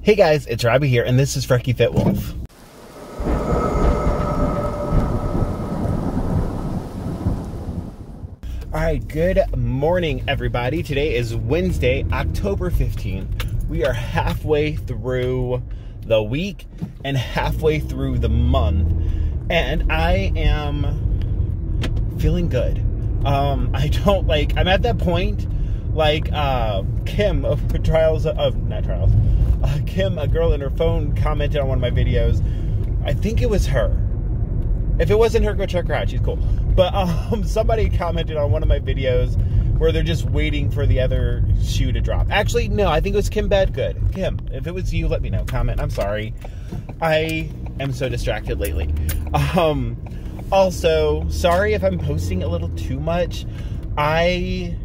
Hey guys, it's Robbie here, and this is FrekiFitWolf. Alright, good morning everybody. Today is Wednesday, October 15th. We are halfway through the week and halfway through the month, and I am feeling good. I'm at that point, like Kim of Kim, a girl in her phone, commented on one of my videos. I think it was her. If it wasn't her, go check her out. She's cool. But somebody commented on one of my videos where they're just waiting for the other shoe to drop. Actually, no, I think it was Kim Bedgood. Kim, if it was you, let me know. Comment. I'm sorry. I am so distracted lately. Also, sorry if I'm posting a little too much. I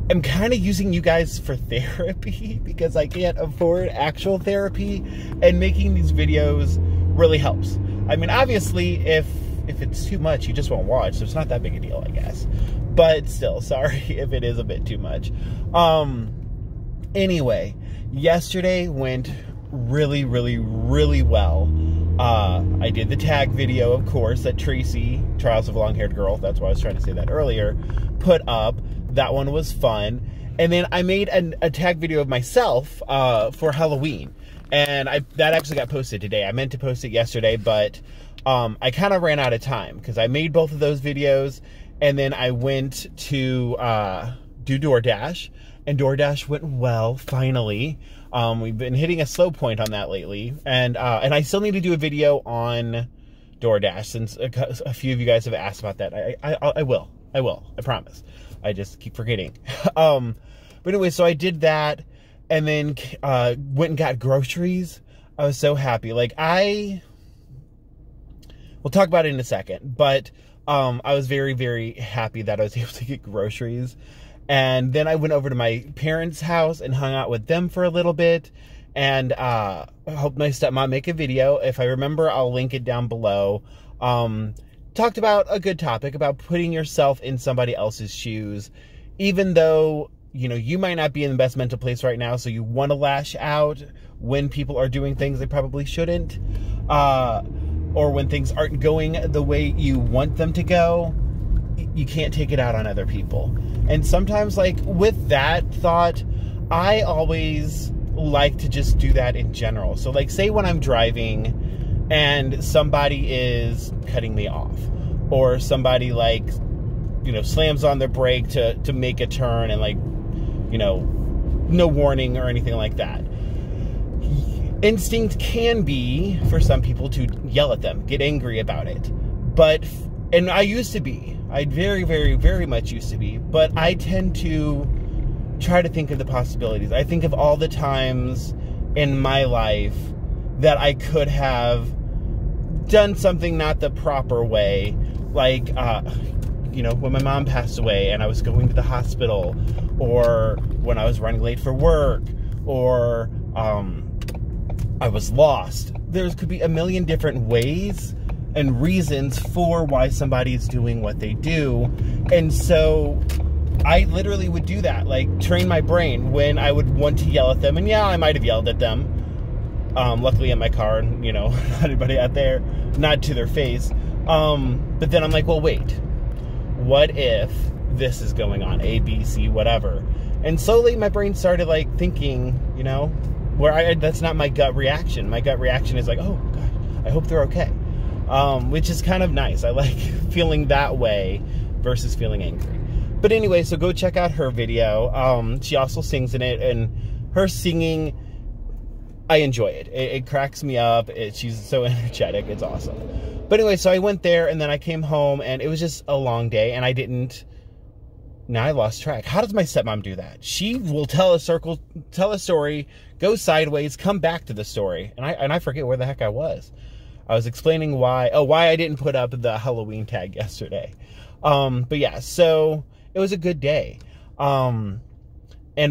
am kind of using you guys for therapy because I can't afford actual therapy, and making these videos really helps. I mean, obviously, if it's too much, you just won't watch, so it's not that big a deal, I guess. But still, sorry if it is a bit too much. Anyway, yesterday went really, really, really well. I did the tag video, of course, that Tracy, Trials of a Long-Haired Girl, that's why I was trying to say that earlier, put up. That one was fun. And then I made a tag video of myself for Halloween. And that actually got posted today. I meant to post it yesterday, but I kind of ran out of time because I made both of those videos, and then I went to do Doordash, and Doordash went well, finally. We've been hitting a slow point on that lately, and I still need to do a video on Doordash since a few of you guys have asked about that. I will, I promise. I just keep forgetting. But anyway, so I did that, and then went and got groceries. I was so happy. Like, we'll talk about it in a second, but I was very, very happy that I was able to get groceries. And then I went over to my parents' house and hung out with them for a little bit, and helped my stepmom make a video. If I remember, I'll link it down below. Talked about a good topic about putting yourself in somebody else's shoes, even though, you know, you might not be in the best mental place right now, so you want to lash out when people are doing things they probably shouldn't, or when things aren't going the way you want them to go. You can't take it out on other people. And sometimes, like, with that thought, I always like to just do that in general. So, like, say when I'm driving and somebody is cutting me off, or somebody, like, you know, slams on their brake to make a turn, and, like, you know, no warning or anything like that. Instinct can be, for some people, to yell at them, get angry about it. But, and I used to be, I very, very, very much used to be, but I tend to try to think of the possibilities. I think of all the times in my life that I could have done something not the proper way, like, you know, when my mom passed away and I was going to the hospital, or when I was running late for work, or I was lost. There could be a million different ways and reasons for why somebody is doing what they do. And so I literally would do that, like, train my brain when I would want to yell at them. And yeah, I might have yelled at them. Luckily in my car, and, you know, not anybody out there, not to their face. But then I'm like, well, wait, what if this is going on? A, B, C, whatever. And slowly my brain started, like, thinking, you know, where that's not my gut reaction. My gut reaction is like, oh, God, I hope they're okay. Which is kind of nice. I like feeling that way versus feeling angry. But anyway, so go check out her video. She also sings in it, and her singing, I enjoy it. It cracks me up. She's so energetic. It's awesome. But anyway, so I went there, and then I came home, and it was just a long day, and now I lost track. How does my stepmom do that? She will tell a story, go sideways, come back to the story, and I forget where the heck I was. I was explaining why I didn't put up the Halloween tag yesterday. But yeah, so it was a good day. And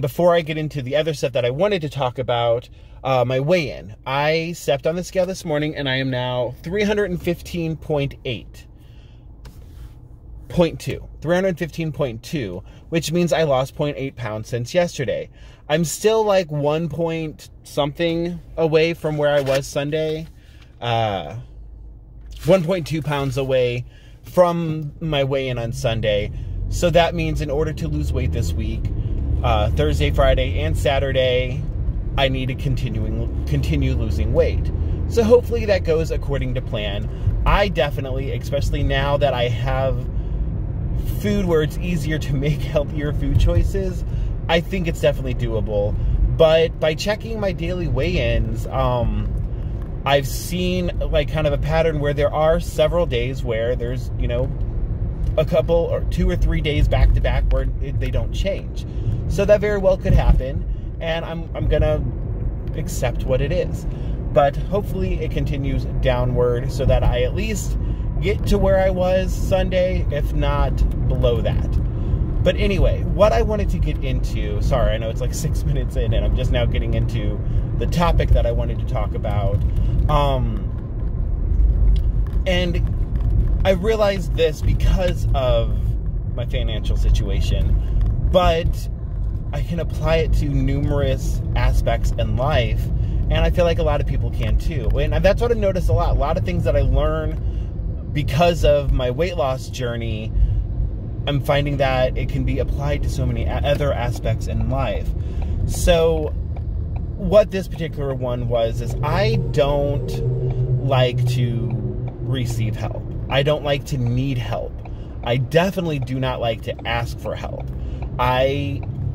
before I get into the other stuff that I wanted to talk about, my weigh-in. I stepped on the scale this morning, and I am now 315.8. 315.2, which means I lost 0.8 pounds since yesterday. I'm still like 1 point something away from where I was Sunday. 1.2 pounds away from my weigh-in on Sunday. So that means in order to lose weight this week, Thursday, Friday, and Saturday, I need to continue losing weight. So hopefully that goes according to plan. I definitely, especially now that I have food where it's easier to make healthier food choices, I think it's definitely doable. But by checking my daily weigh-ins, I've seen like kind of a pattern where there are several days where there's, you know, a couple or 2 or 3 days back to back where they don't change. So that very well could happen, and I'm gonna accept what it is. But hopefully it continues downward so that I at least get to where I was Sunday, if not below that. But anyway, what I wanted to get into, sorry, I know it's like 6 minutes in and I'm just now getting into the topic that I wanted to talk about. And I realized this because of my financial situation, but I can apply it to numerous aspects in life, and I feel like a lot of people can too. And that's what I noticed a lot. A lot of things that I learn because of my weight loss journey, I'm finding that it can be applied to so many other aspects in life. So what this particular one was is I don't like to receive help. I don't like to need help. I definitely do not like to ask for help.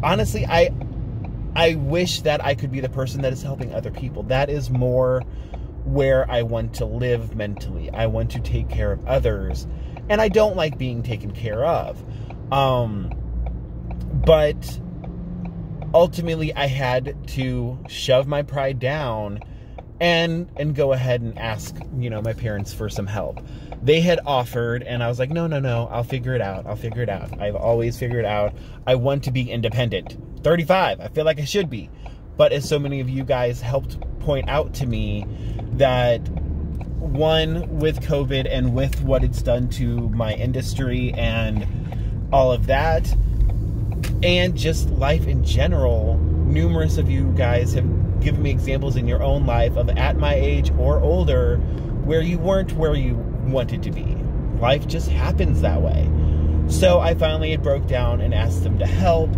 Honestly, I wish that I could be the person that is helping other people. That is more where I want to live mentally. I want to take care of others, and I don't like being taken care of. But ultimately, I had to shove my pride down and go ahead and ask, you know, my parents for some help. They had offered, and I was like, no, I'll figure it out. I've always figured it out. I want to be independent. 35, I feel like I should be. But as so many of you guys helped point out to me that, one, with COVID and with what it's done to my industry and all of that, and just life in general, numerous of you guys have given me examples in your own life of at my age or older where you weren't where you wanted to be. Life just happens that way. So I finally broke down and asked them to help.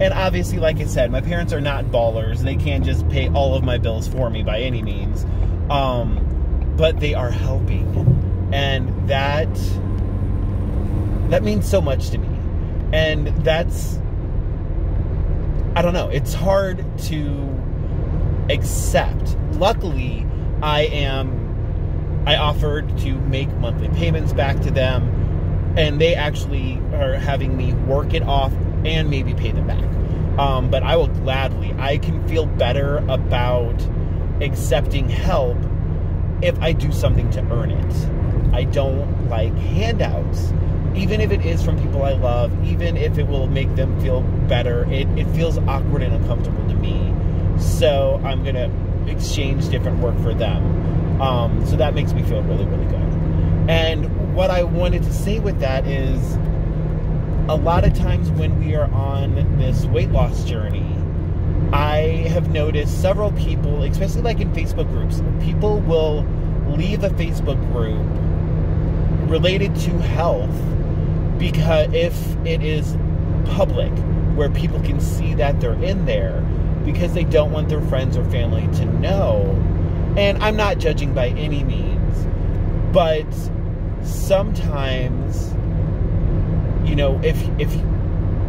And obviously, like I said, my parents are not ballers. They can't just pay all of my bills for me by any means. But they are helping. And that means so much to me. And that's, I don't know, it's hard to accept. Luckily, I offered to make monthly payments back to them, and they actually are having me work it off and maybe pay them back. But I will gladly, I can feel better about accepting help if I do something to earn it. I don't like handouts. Even if it is from people I love, even if it will make them feel better, it feels awkward and uncomfortable to me. So I'm going to exchange different work for them. So that makes me feel really, really good. And what I wanted to say with that is, a lot of times when we are on this weight loss journey, I have noticed several people, especially like in Facebook groups, people will leave a Facebook group related to health because if it is public, where people can see that they're in there, because they don't want their friends or family to know. And I'm not judging by any means, but sometimes, you know, if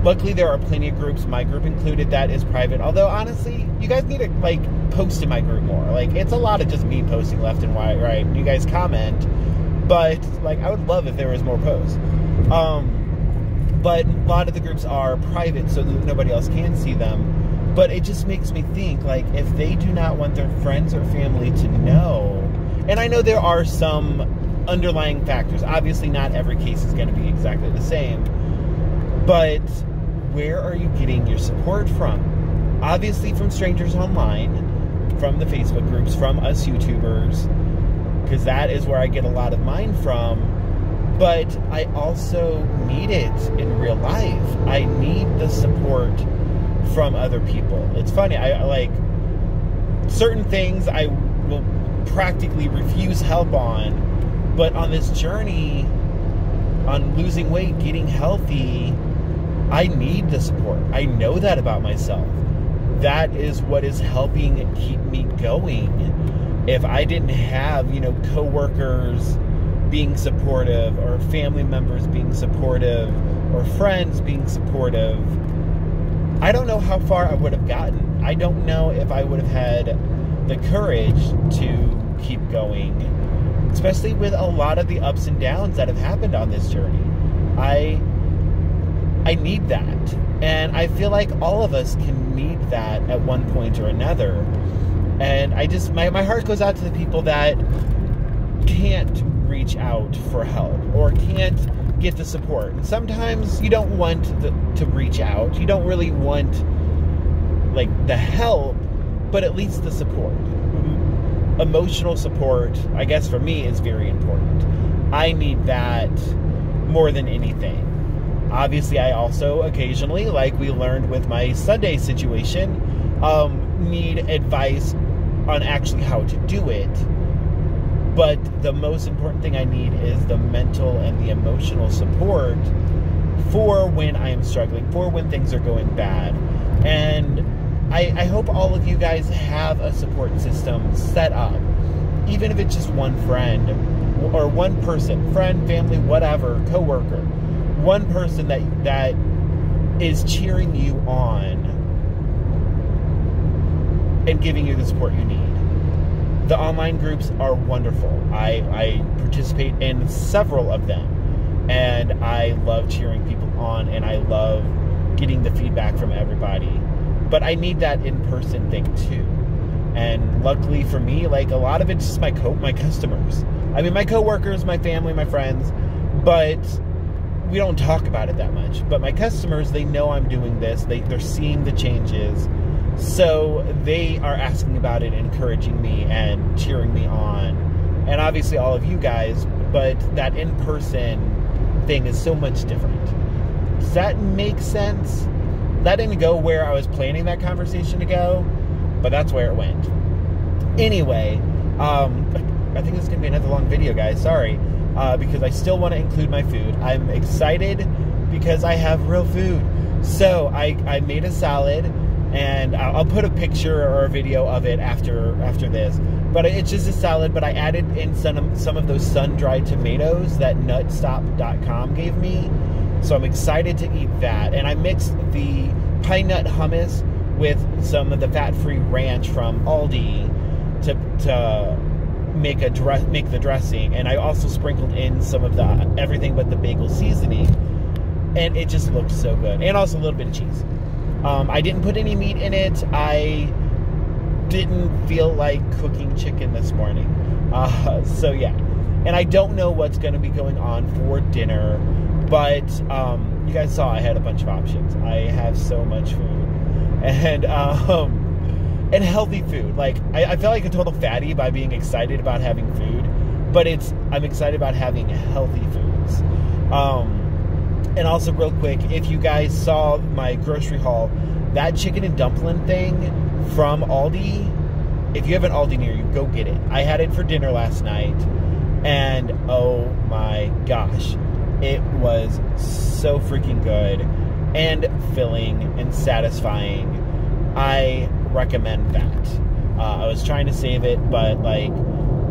luckily there are plenty of groups, my group included, that is private. Although honestly, you guys need to like post in my group more. Like, it's a lot of just me posting left and right. You guys comment, but like I would love if there was more posts. But a lot of the groups are private, so that nobody else can see them. But it just makes me think, like, if they do not want their friends or family to know, and I know there are some underlying factors. Obviously, not every case is going to be exactly the same. But where are you getting your support from? Obviously from strangers online, from the Facebook groups, from us YouTubers, because that is where I get a lot of mine from. but I also need it in real life. I need the support from other people. It's funny, I like certain things I will practically refuse help on, but on this journey on losing weight, getting healthy, I need the support. I know that about myself. That is what is helping keep me going. If I didn't have, coworkers being supportive, or family members being supportive, or friends being supportive, I don't know how far I would have gotten. I don't know if I would have had the courage to keep going, especially with a lot of the ups and downs that have happened on this journey. I need that. And I feel like all of us can need that at one point or another. And I just, my heart goes out to the people that can't reach out for help or can't get the support. And sometimes you don't want to reach out. You don't really want like the help, but at least the support. Emotional support, I guess for me, is very important. I need that more than anything. Obviously, I also occasionally, like we learned with my Sunday situation, need advice on actually how to do it. But the most important thing I need is the mental and the emotional support for when I am struggling, for when things are going bad. And I hope all of you guys have a support system set up, even if it's just one friend or one person, friend, family, whatever, coworker, one person that is cheering you on and giving you the support you need. The online groups are wonderful. I participate in several of them, and I love cheering people on, and I love getting the feedback from everybody. But I need that in-person thing too. And luckily for me, like a lot of it's just my customers. I mean, my coworkers, my family, my friends, but we don't talk about it that much. But my customers, they know I'm doing this. They're seeing the changes. So they are asking about it, encouraging me and cheering me on. And obviously all of you guys, but that in-person thing is so much different. Does that make sense? That didn't go where I was planning that conversation to go, but that's where it went. Anyway, I think this is going to be another long video, guys. Sorry, because I still want to include my food. I'm excited because I have real food. So I made a salad, and I'll put a picture or a video of it after this. But it's just a salad, but I added in some of those sun-dried tomatoes that nutstop.com gave me. So I'm excited to eat that. And I mixed the pine nut hummus with some of the fat-free ranch from Aldi to make the dressing. And I also sprinkled in some of the everything but the bagel seasoning. And it just looked so good. And also a little bit of cheese. I didn't put any meat in it. I didn't feel like cooking chicken this morning. So yeah. And I don't know what's going to be going on for dinner. But you guys saw I had a bunch of options. I have so much food. And healthy food. Like, I feel like a total fatty by being excited about having food. But I'm excited about having healthy foods. And also real quick, if you guys saw my grocery haul, that chicken and dumpling thing from Aldi, if you have an Aldi near you, go get it. I had it for dinner last night. And oh my gosh. It was so freaking good and filling and satisfying. I recommend that. I was trying to save it, but like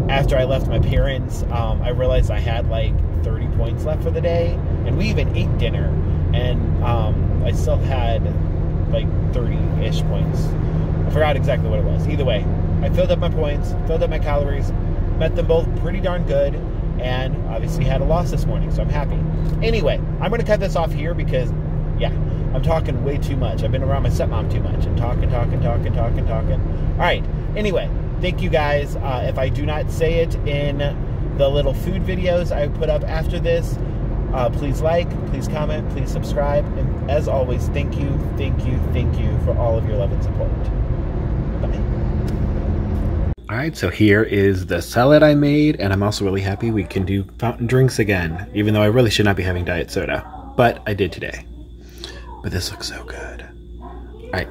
after I left my parents, I realized I had like 30 points left for the day, and we even ate dinner, and I still had like 30-ish points. I forgot exactly what it was. Either way, I filled up my points, filled up my calories, met them both pretty darn good, and obviously had a loss this morning, so I'm happy. Anyway, I'm going to cut this off here because, yeah, I'm talking way too much. I've been around my stepmom too much. I'm talking. All right, anyway, thank you guys. If I do not say it in the little food videos I put up after this, please like, please comment, please subscribe. And as always, thank you for all of your love and support. Bye. All Alright, so here is the salad I made, and I'm also really happy we can do fountain drinks again, even though I really should not be having diet soda, but I did today. But this looks so good. Alright,